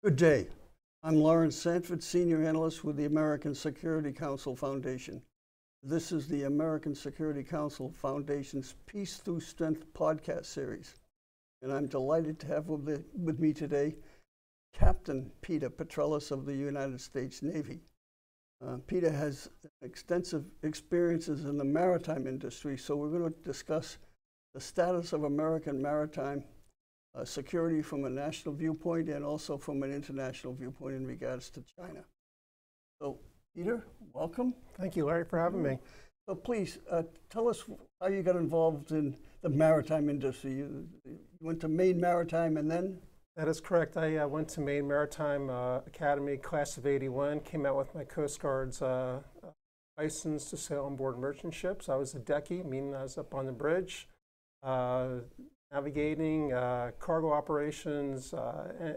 Good day. I'm Lawrence Sanford, Senior Analyst with the American Security Council Foundation. This is the American Security Council Foundation's Peace Through Strength podcast series. And I'm delighted to have with me today Captain Peter Petrellis of the United States Navy. Peter has extensive experiences in the maritime industry, so we're going to discuss the status of American maritime security from a national viewpoint and also from an international viewpoint in regards to China. So, Peter, welcome. Thank you, Larry, for having me. So please, tell us how you got involved in the maritime industry. You went to Maine Maritime and then? That is correct. I went to Maine Maritime Academy, class of '81, came out with my Coast Guard's license to sail on board merchant ships. I was a decky, meaning I was up on the bridge, navigating, cargo operations,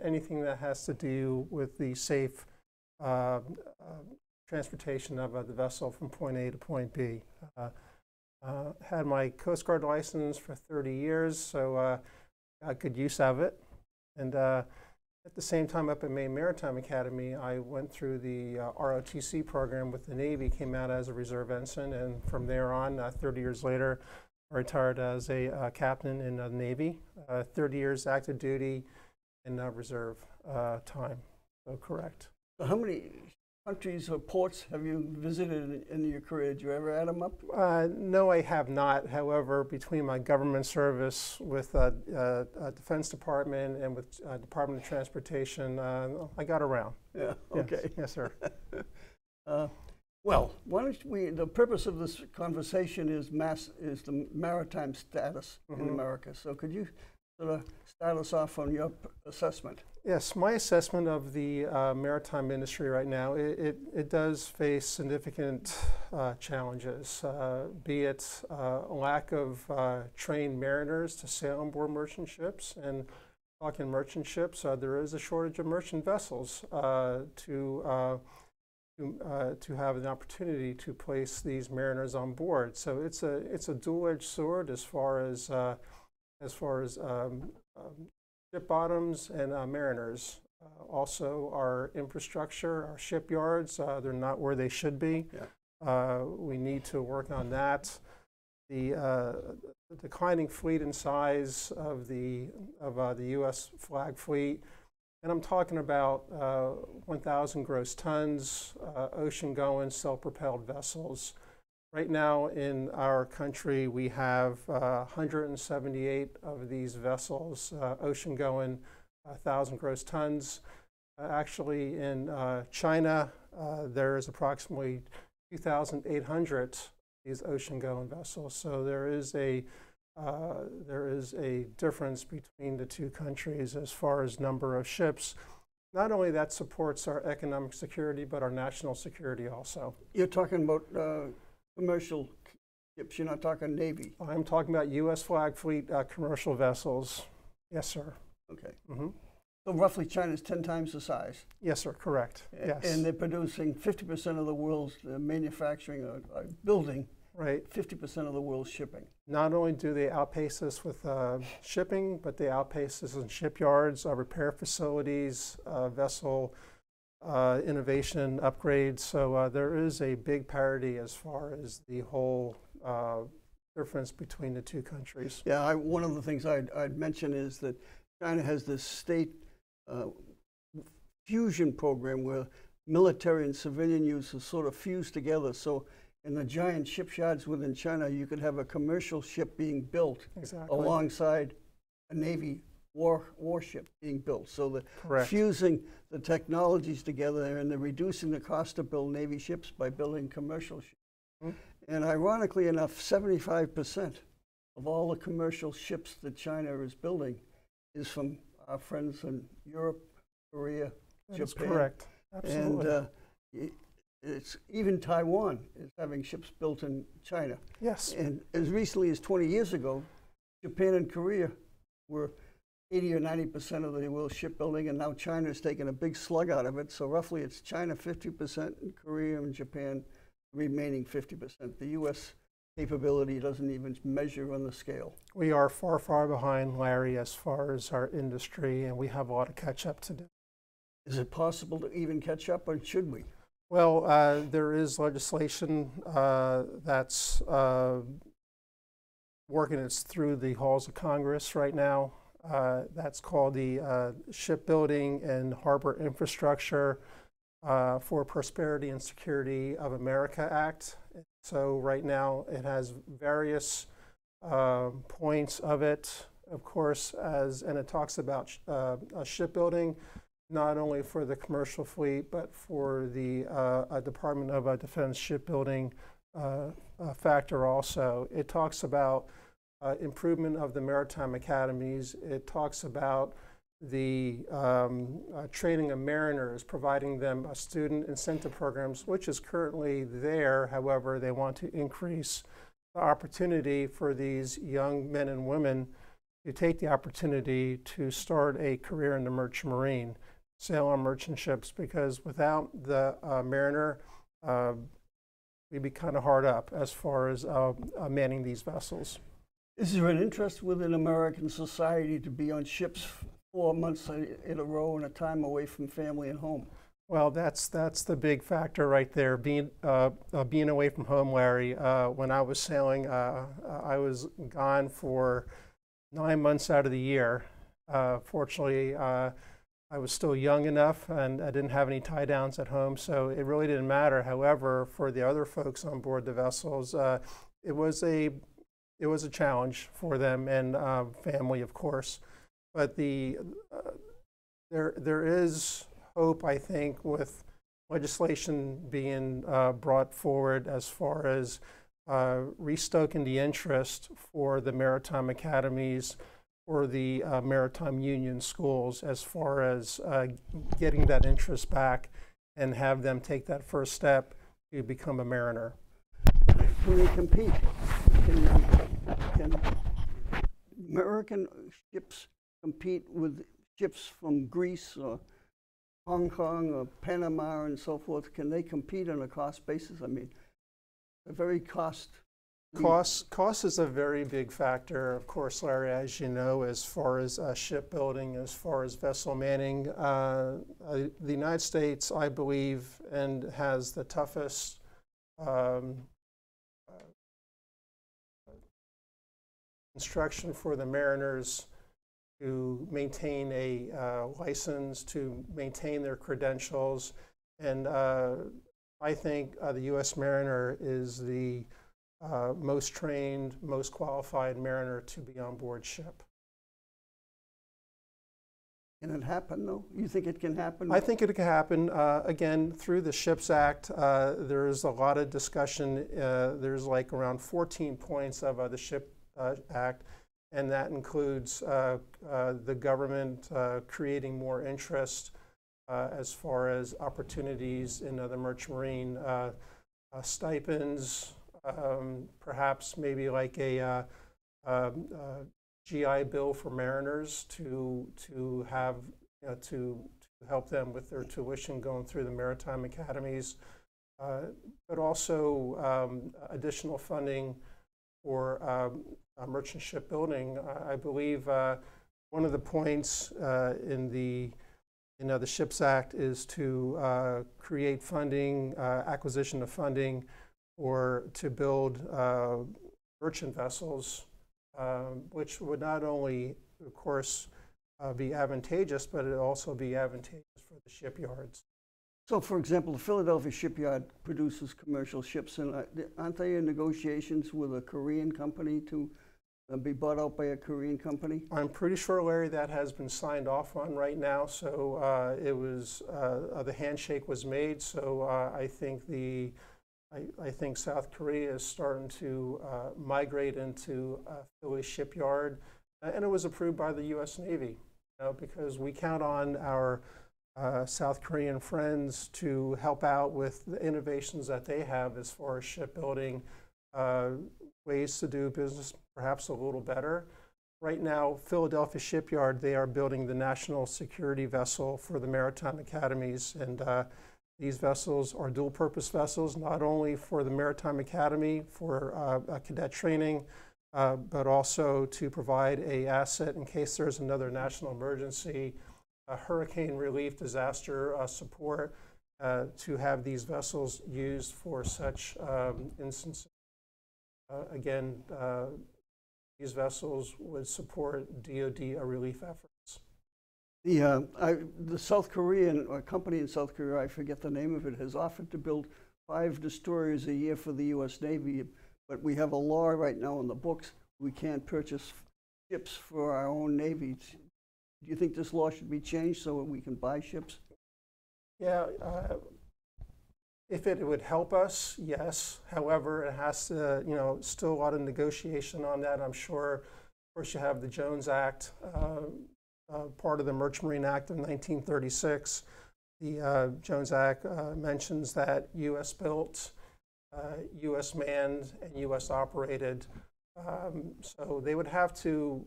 anything that has to do with the safe transportation of the vessel from point A to point B. Had my Coast Guard license for 30 years, so got good use of it. And at the same time up at Maine Maritime Academy, I went through the ROTC program with the Navy, came out as a reserve ensign, and from there on, 30 years later, I retired as a captain in the Navy, 30 years active duty and reserve time, so correct. So how many countries or ports have you visited in your career? Did you ever add them up? No, I have not. However, between my government service with Defense Department and with Department of Transportation, I got around. Yeah, okay. Yes, sir. Well, why don't we, the purpose of this conversation is the maritime status in America. So could you sort of start us off on your assessment? Yes, my assessment of the maritime industry right now, it does face significant challenges, be it a lack of trained mariners to sail on board merchant ships. And talking merchant ships, there is a shortage of merchant vessels to have an opportunity to place these mariners on board. So it's a dual-edged sword as far as ship bottoms and mariners. Also, our infrastructure, our shipyards, they're not where they should be. Yeah. We need to work on that. The declining fleet and size of the U.S. flag fleet, and I'm talking about 1,000 gross tons, ocean-going, self-propelled vessels. Right now in our country, we have 178 of these vessels, ocean-going, 1,000 gross tons. Actually, in China, there is approximately 2,800 of these ocean-going vessels. So there is a difference between the two countries as far as number of ships. Not only that supports our economic security, but our national security also. You're talking about commercial ships, you're not talking Navy? I'm talking about U.S. flag fleet commercial vessels. Yes, sir. Okay. So roughly China's 10 times the size? Yes, sir, correct. Yes. And they're producing 50% of the world's manufacturing or building, right? 50% of the world's shipping. Not only do they outpace us with shipping, but they outpace us in shipyards, repair facilities, vessel innovation, upgrades. So there is a big parity as far as the whole difference between the two countries. Yeah, one of the things I'd mention is that China has this state fusion program where military and civilian use is sort of fused together. So in the giant shipyards within China, you could have a commercial ship being built alongside a Navy warship being built. So they're fusing the technologies together and they're reducing the cost to build Navy ships by building commercial ships. And ironically enough, 75% of all the commercial ships that China is building is from our friends in Europe, Korea, Japan. That's correct. Absolutely. And it's even Taiwan is having ships built in China. Yes. And as recently as 20 years ago, Japan and Korea were 80 or 90% of the world's shipbuilding, and now China is taking a big slug out of it. So roughly it's China 50%, and Korea and Japan remaining 50%. The U.S. capability doesn't even measure on the scale. We are far, far behind, Larry, as far as our industry, and we have a lot of catch up to do. Is it possible to even catch up, or should we? Well, there is legislation that's working its through the halls of Congress right now. That's called the Shipbuilding and Harbor Infrastructure for Prosperity and Security of America Act. So right now it has various points of it, of course, and it talks about shipbuilding, not only for the commercial fleet, but for the Department of Defense shipbuilding factor also. It talks about improvement of the maritime academies. It talks about the training of mariners, providing them student incentive programs, which is currently there. However, they want to increase the opportunity for these young men and women to take the opportunity to start a career in the merchant marine, sail on merchant ships, because without the mariner, we'd be kind of hard up as far as manning these vessels. Is there an interest within American society to be on ships 4 months in a row and a time away from family and home? Well, that's the big factor right there, being away from home, Larry. When I was sailing, I was gone for 9 months out of the year. Fortunately, I was still young enough and I didn't have any tie downs at home, so it really didn't matter. However, for the other folks on board the vessels, it was a challenge for them and family, of course. But there is hope, I think, with legislation being brought forward as far as restoking the interest for the maritime academies or the maritime union schools, as far as getting that interest back and have them take that first step to become a mariner. Can they compete? Can American ships compete with ships from Greece or Hong Kong or Panama and so forth? Can they compete on a cost basis? I mean, a very cost is a very big factor, of course, Larry, as you know, as far as shipbuilding, as far as vessel manning. The United States, I believe, and has the toughest instruction for the mariners to maintain a license, to maintain their credentials. And I think the U.S. Mariner is the most trained, most qualified mariner to be on board ship. Can it happen, though? You think it can happen? I think it can happen. Again, through the Ships Act, there's a lot of discussion. There's like around 14 points of the Ship Act, and that includes the government creating more interest as far as opportunities in the merchant marine, stipends, perhaps maybe like a GI Bill for mariners to have to help them with their tuition going through the maritime academies, but also additional funding for merchant shipbuilding. I believe one of the points in the Ships Act is to create funding, acquisition of funding, or to build merchant vessels, which would not only, of course, be advantageous, but it would also be advantageous for the shipyards. So, for example, the Philadelphia shipyard produces commercial ships, and aren't they in negotiations with a Korean company to be bought out by a Korean company? I'm pretty sure, Larry, that has been signed off on right now. So it was the handshake was made. So I think South Korea is starting to migrate into Philly shipyard, and it was approved by the U.S. Navy. Because we count on our South Korean friends to help out with the innovations that they have as far as shipbuilding, ways to do business perhaps a little better. Right now, Philadelphia Shipyard, they are building the national security vessel for the maritime academies, and these vessels are dual-purpose vessels, not only for the maritime academy for cadet training, but also to provide an asset in case there's another national emergency hurricane relief, disaster support, to have these vessels used for such instances. Again, these vessels would support DoD relief efforts. The South Korean, a company in South Korea, I forget the name of it, has offered to build 5 destroyers a year for the U.S. Navy, but we have a law right now in the books. We can't purchase ships for our own Navy. Do you think this law should be changed so that we can buy ships? Yeah, if it would help us, yes. However, it has to, still a lot of negotiation on that. I'm sure, of course, you have the Jones Act, part of the Merchant Marine Act of 1936. The Jones Act mentions that U.S. built, U.S. manned, and U.S. operated. So they would have to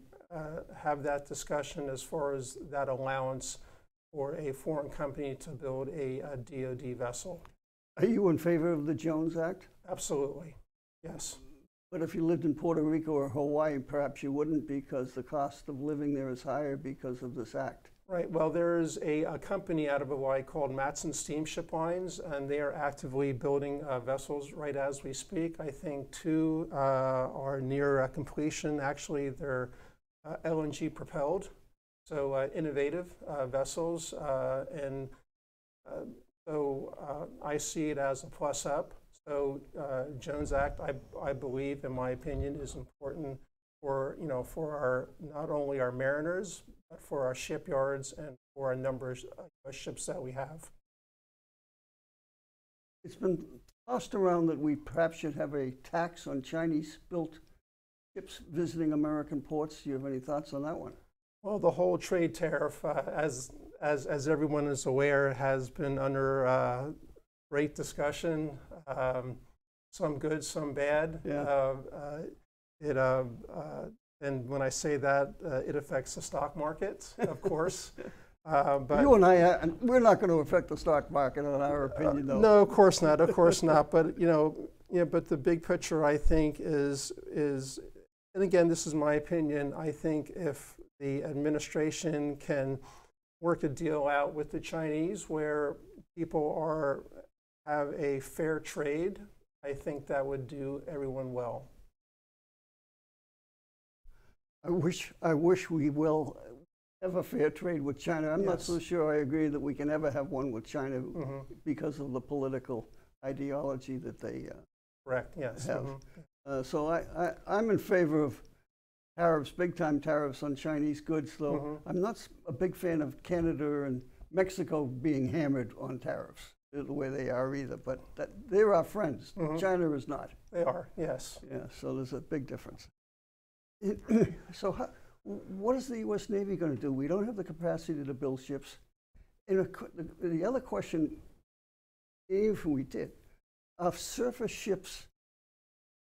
have that discussion as far as that allowance for a foreign company to build a DoD vessel. Are you in favor of the Jones Act? Absolutely, yes. But if you lived in Puerto Rico or Hawaii, perhaps you wouldn't, because the cost of living there is higher because of this act. Right. Well, there's a company out of Hawaii called Matson Steamship Lines, and they are actively building vessels right as we speak. I think 2 are near completion. Actually, they're LNG propelled, so innovative vessels. And so I see it as a plus up. So Jones Act, I believe, in my opinion, is important for for our not only our mariners, but for our shipyards and for a number of ships that we have. It's been tossed around that we perhaps should have a tax on Chinese-built ships visiting American ports. Do you have any thoughts on that one? Well, the whole trade tariff, as everyone is aware, has been under great discussion. Some good, some bad. Yeah. And when I say that, it affects the stock market, of course. But you and I, we're not going to affect the stock market, in our opinion, though. No, of course not. Of course not. But but the big picture, I think, is, and again, this is my opinion. I think if the administration can work a deal out with the Chinese where people have a fair trade, I think that would do everyone well. I wish we will have a fair trade with China. I'm not Yes. so sure I agree that we can ever have one with China because of the political ideology that they Correct, yes. have. So I'm in favor of tariffs, big-time tariffs on Chinese goods, though I'm not a big fan of Canada and Mexico being hammered on tariffs the way they are either. But they're our friends. China is not. They are, yes. Yeah, so there's a big difference. So what is the U.S. Navy going to do? We don't have the capacity to build ships. And the other question, even if we did, are surface ships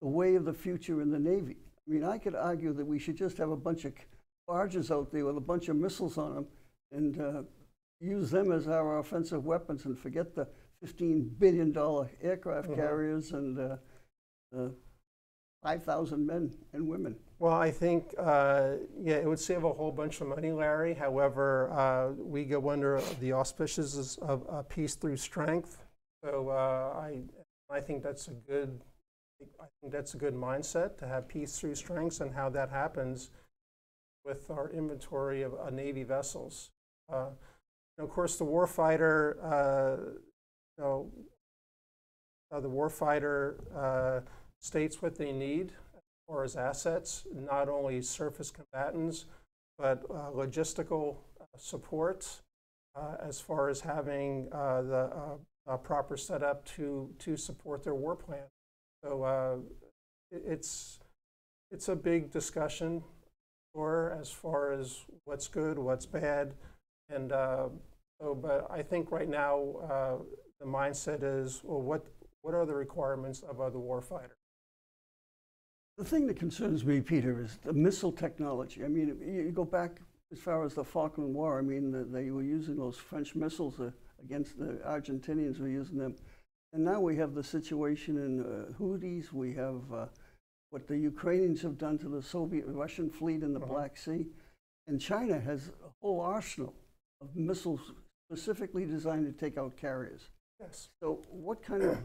the way of the future in the Navy? I mean, I could argue that we should just have a bunch of barges out there with a bunch of missiles on them and use them as our offensive weapons and forget the $15 billion aircraft carriers and 5,000 men and women. Well, I think, it would save a whole bunch of money, Larry. However, we go under the auspices of peace through strength. So I think that's a good mindset, to have peace through strengths, and how that happens with our inventory of Navy vessels. And of course, the warfighter, states what they need as far as assets, not only surface combatants, but logistical support, as far as having the proper setup to support their war plan. So it's a big discussion, as far as what's good, what's bad, and but I think right now the mindset is, well, what are the requirements of the warfighter? The thing that concerns me, Peter, is the missile technology. I mean, you go back as far as the Falkland War. I mean, they were using those French missiles against the Argentinians were using them. And now we have the situation in Houthis. We have what the Ukrainians have done to the Soviet-Russian fleet in the Black Sea. And China has a whole arsenal of missiles specifically designed to take out carriers. Yes. So what kind of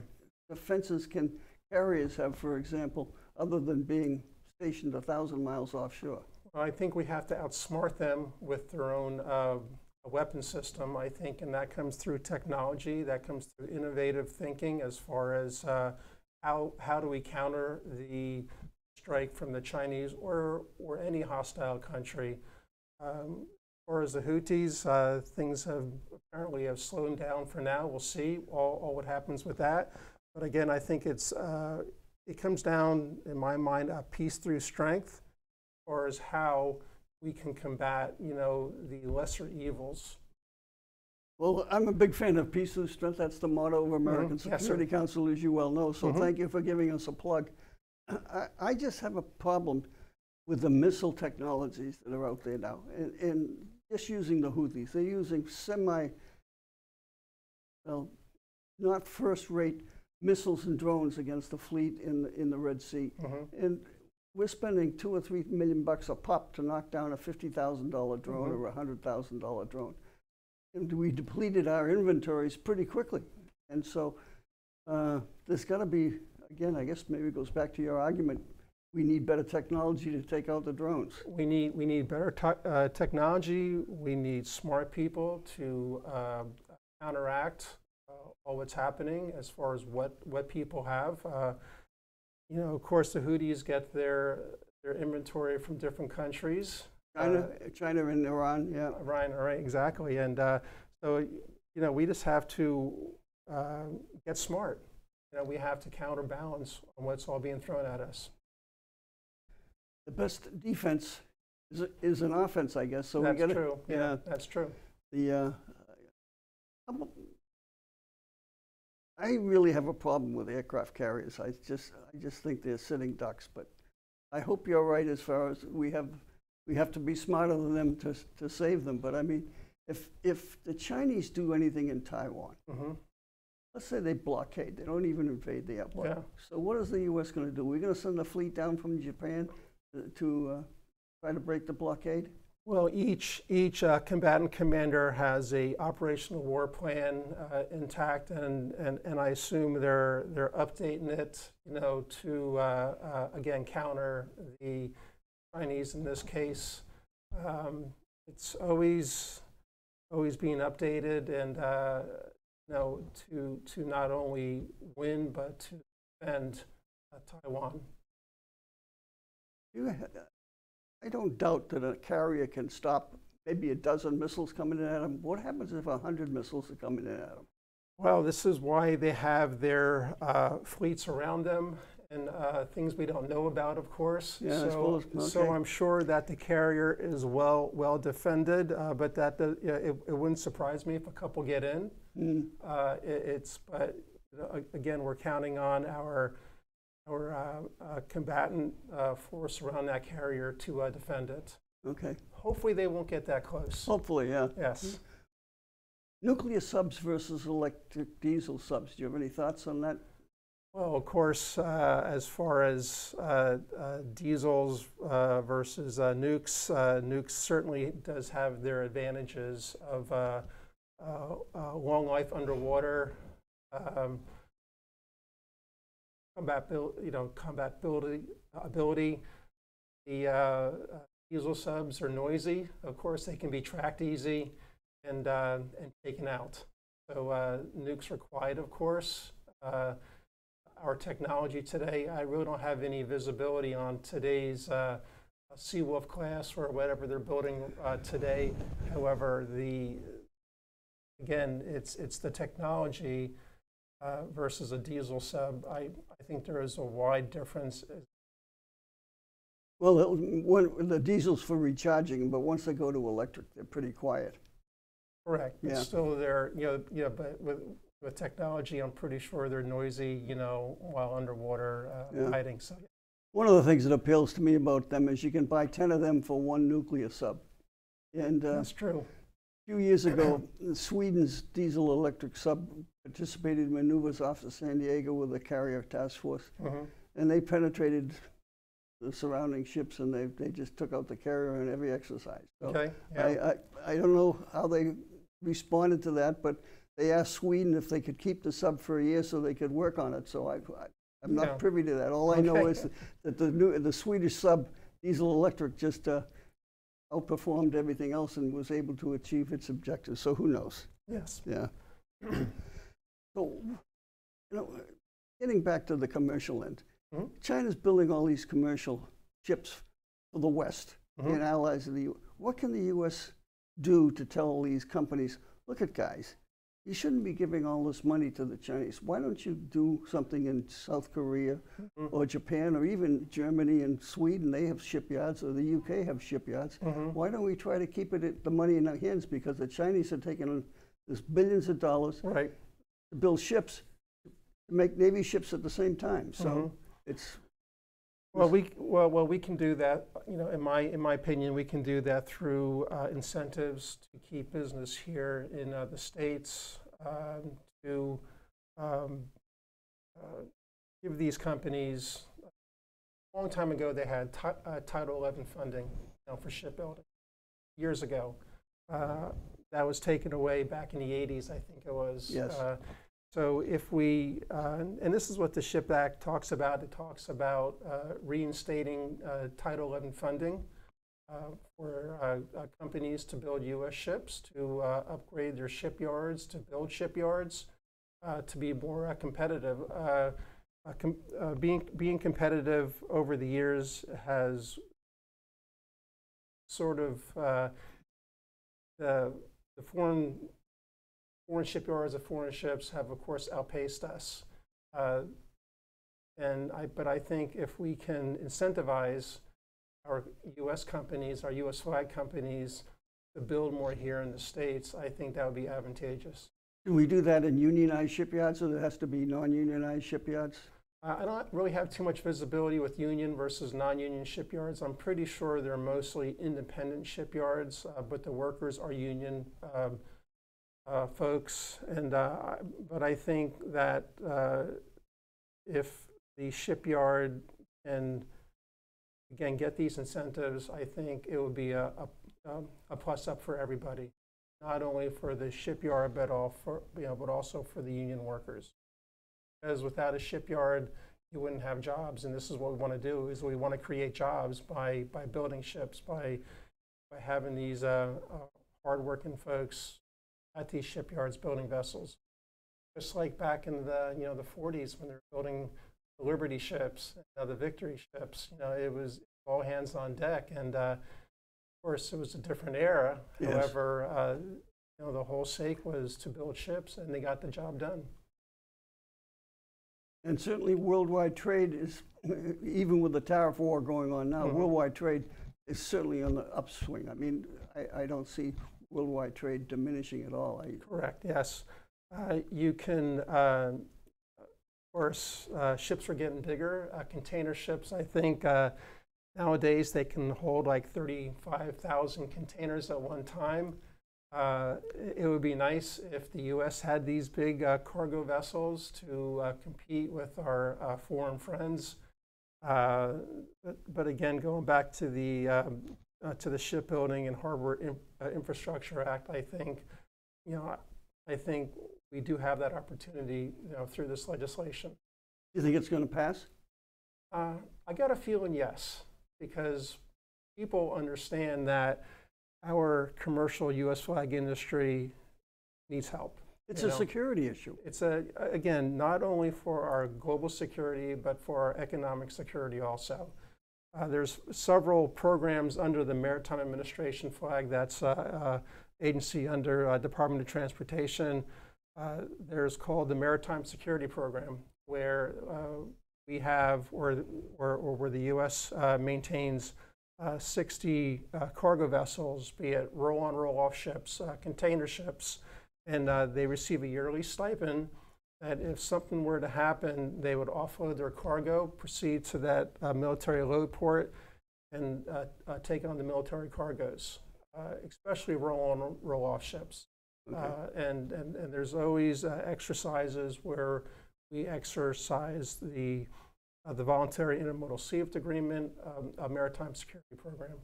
defenses can carriers have, for example, other than being stationed 1,000 miles offshore? I think we have to outsmart them with their own weapon system, I think, and that comes through technology, that comes through innovative thinking as far as how do we counter the strike from the Chinese or any hostile country. Or as the Houthis, things have apparently slowed down for now. We'll see all what happens with that. But again, I think it comes down, in my mind, peace through strength, or as how we can combat, the lesser evils. Well, I'm a big fan of peace through strength. That's the motto of American Security Council, as you well know. So thank you for giving us a plug. I just have a problem with the missile technologies that are out there now, and just using the Houthis. They're using not first-rate missiles and drones against the fleet in the Red Sea. And we're spending $2 or $3 million a pop to knock down a $50,000 drone or a $100,000 drone. And we depleted our inventories pretty quickly. And so there's got to be, again, I guess maybe it goes back to your argument, we need better technology to take out the drones. We need better technology. We need smart people to counteract all what's happening as far as what people have. Of course, the Houthis get their inventory from different countries. China and Iran, yeah. Right, exactly. And so, we just have to get smart. We have to counterbalance on what's all being thrown at us. The best defense is an offense, I guess. So that's true. Yeah, that's true. I really have a problem with aircraft carriers. I just think they're sitting ducks. But I hope you're right as far as we have to be smarter than them to save them. But I mean, if the Chinese do anything in Taiwan, let's say they blockade, they don't even invade the airport. Yeah. So what is the U.S. going to do? We're going to send a fleet down from Japan to try to break the blockade? Well, each combatant commander has a operational war plan intact, and I assume they're updating it, to again counter the Chinese in this case. It's always being updated, and to not only win but to defend Taiwan. I don't doubt that a carrier can stop maybe a dozen missiles coming in at them. What happens if 100 missiles are coming in at them? Well, this is why they have their fleets around them and things we don't know about, of course. Yeah, so, I suppose. Okay. So I'm sure that the carrier is well defended, but that it wouldn't surprise me if a couple get in. But again, we're counting on our combatant force around that carrier to defend it. Okay. Hopefully they won't get that close. Hopefully, yeah. Yes. Nuclear subs versus electric diesel subs. Do you have any thoughts on that? Well, of course, as far as diesels versus nukes, nukes certainly does have their advantages of long life underwater, combat ability. The diesel subs are noisy. Of course, they can be tracked easy and taken out. So nukes are quiet, of course. Our technology today, I really don't have any visibility on today's Seawolf class or whatever they're building today. However, again, it's the technology versus a diesel sub. I think there is a wide difference. Well, the diesel's for recharging, but once they go to electric, they're pretty quiet. Correct. Yeah. It's still there, but with technology, I'm pretty sure they're noisy, while underwater hiding. So, one of the things that appeals to me about them is you can buy 10 of them for one nuclear sub. And that's true. A few years ago, Sweden's diesel-electric sub participated in maneuvers off of San Diego with a carrier task force, and they penetrated the surrounding ships, and they just took out the carrier in every exercise. So Okay. Yeah. I don't know how they responded to that, but they asked Sweden if they could keep the sub for a year so they could work on it. So I'm not privy to that. All I know is that the Swedish sub diesel electric just outperformed everything else and was able to achieve its objectives. So who knows? Yes. Yeah. So, getting back to the commercial end, China's building all these commercial ships for the West and allies of the U.S. What can the U.S. do to tell these companies, look at guys, you shouldn't be giving all this money to the Chinese. Why don't you do something in South Korea or Japan or even Germany and Sweden? They have shipyards, or the UK have shipyards. Why don't we try to keep the money in our hands? Because the Chinese are taking this billions of dollars to build ships, to make Navy ships at the same time. So it's... Well, we can do that. In my opinion, we can do that through incentives to keep business here in the States, to give these companies. A long time ago, they had Title 11 funding, for shipbuilding. Years ago, that was taken away back in the 80s, I think it was. Yes. So if we, and this is what the SHIP Act talks about, it talks about reinstating Title 11 funding for companies to build U.S. ships, to upgrade their shipyards, to build shipyards, to be more competitive. Being competitive over the years has sort of the foreign shipyards, the foreign ships have, of course, outpaced us. But I think if we can incentivize our U.S. companies, our U.S. flag companies, to build more here in the States, I think that would be advantageous. Do we do that in unionized shipyards, or there has to be non-unionized shipyards? I don't really have too much visibility with union versus non-union shipyards. I'm pretty sure they're mostly independent shipyards, but the workers are union folks. But I think that if the shipyard can, again, get these incentives, I think it would be a plus up for everybody, not only for the shipyard, but also for the union workers. Because without a shipyard, you wouldn't have jobs, and this is what we want to do: is we want to create jobs by building ships, by having these hardworking folks at these shipyards building vessels. Just like back in the the 40s when they were building the Liberty ships, the Victory ships, it was all hands on deck, and of course it was a different era. Yes. However, the whole sake was to build ships, and they got the job done. And certainly worldwide trade is, even with the tariff war going on now, worldwide trade is certainly on the upswing. I mean, I don't see worldwide trade diminishing at all. Correct, yes. You can, of course, ships are getting bigger. Container ships, I think, nowadays they can hold like 35,000 containers at one time. It would be nice if the U.S. had these big cargo vessels to compete with our foreign friends. But again, going back to the Shipbuilding and Harbor Infrastructure Act, I think, I think we do have that opportunity, through this legislation. Do you think it's going to pass? I got a feeling yes, because people understand that our commercial U.S. flag industry needs help. It's a security issue. It's again, not only for our global security, but for our economic security also. There's several programs under the Maritime Administration flag. That's agency under Department of Transportation. There's called the Maritime Security Program, where we have, or where the U.S. maintains 60 cargo vessels, be it roll-on, roll-off ships, container ships, and they receive a yearly stipend that if something were to happen, they would offload their cargo, proceed to that military load port, and take on the military cargoes, especially roll-on, roll-off ships. Okay. And there's always exercises where we exercise the the Voluntary Intermodal Safety Agreement, a maritime security program.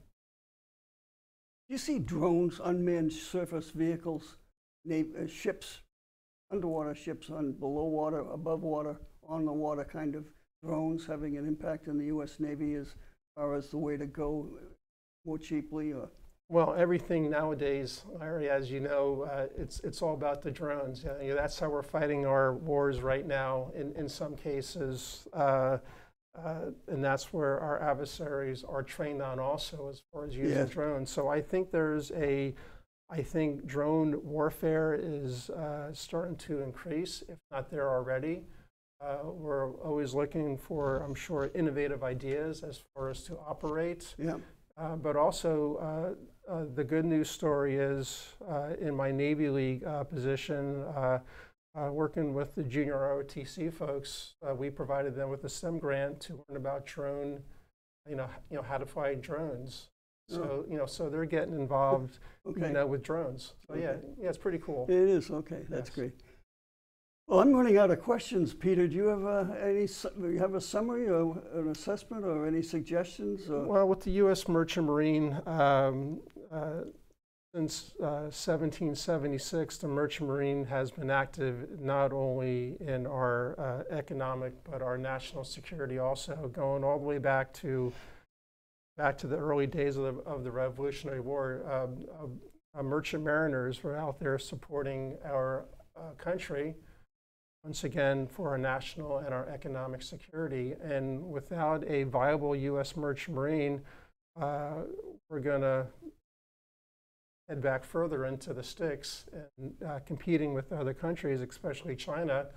You see drones, unmanned surface vehicles, ships, underwater ships on below water, above water, on the water kind of drones having an impact in the U.S. Navy as far as the way to go more cheaply? Or? Well, everything nowadays, Larry, as you know, it's all about the drones. That's how we're fighting our wars right now in some cases. And that's where our adversaries are trained on also as far as using drones. So I think I think drone warfare is starting to increase, if not there already. We're always looking for, I'm sure, innovative ideas as far as to operate. Yeah. But also, the good news story is, in my Navy League position, working with the junior ROTC folks, we provided them with a STEM grant to learn about drone, how to fly drones. So, so they're getting involved, with drones. So yeah, it's pretty cool. It is, okay, that's great. Well, I'm running out of questions, Peter. Do you have a summary or an assessment or any suggestions? Or? Well, with the U.S. Merchant Marine, since 1776, the Merchant Marine has been active not only in our economic, but our national security also, going all the way back to the early days of the Revolutionary War. Merchant mariners were out there supporting our country, once again, for our national and our economic security. And without a viable U.S. Merchant Marine, we're going to head back further into the sticks and competing with other countries, especially China.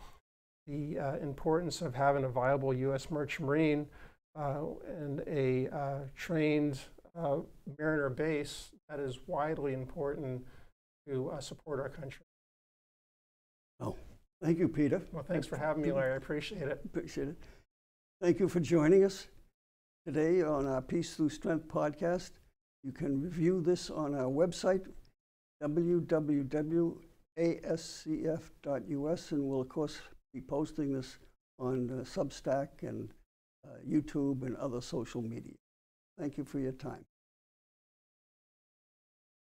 The importance of having a viable U.S. Merchant Marine and a trained mariner base, that is widely important to support our country. Oh, thank you, Peter. Well, thanks for having me, Larry. I appreciate it. Appreciate it. Thank you for joining us today on our Peace Through Strength podcast. You can review this on our website, www.ascf.us, and we'll, of course, be posting this on Substack and YouTube and other social media. Thank you for your time.